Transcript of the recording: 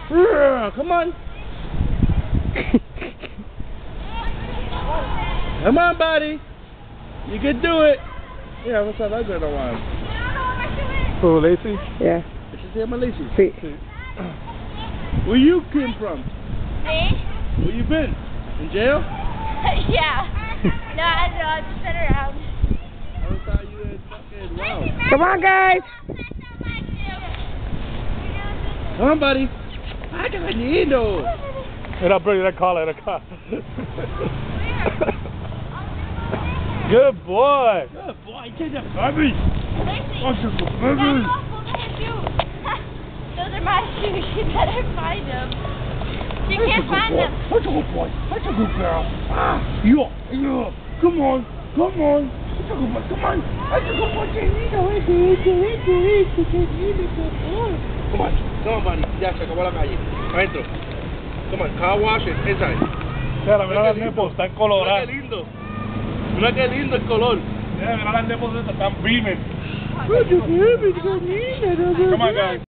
Come on. Come on, buddy. You can do it. Yeah, what's up? I don't want. Oh, Lacey? Yeah. She say, "I'm Lacey." Sí. Where you came from? Me? Where you been? In jail? Yeah. No, I don't know. I just been around. I thought you had fucking wow. Come on, guys. Come on, buddy. Ay, qué lindo. Era pretty, era call, era call. Good boy. Good boy. Take the garbage. Oh, Those are my shoes. You better find them. You can't find them. That's a good boy. That's a good girl. Ah, yeah. Come on. Come on. That's a good boy. Come on. That's a good boy. Come on. Come on, buddy. Ya se acabó la calle. Adentro. Come on. Car wash it inside. Mira, mira las nipples, están coloradas. Mira qué lindo. Mira qué lindo el color. Mira, mira las nipples, están beaming. Come Come on, guys.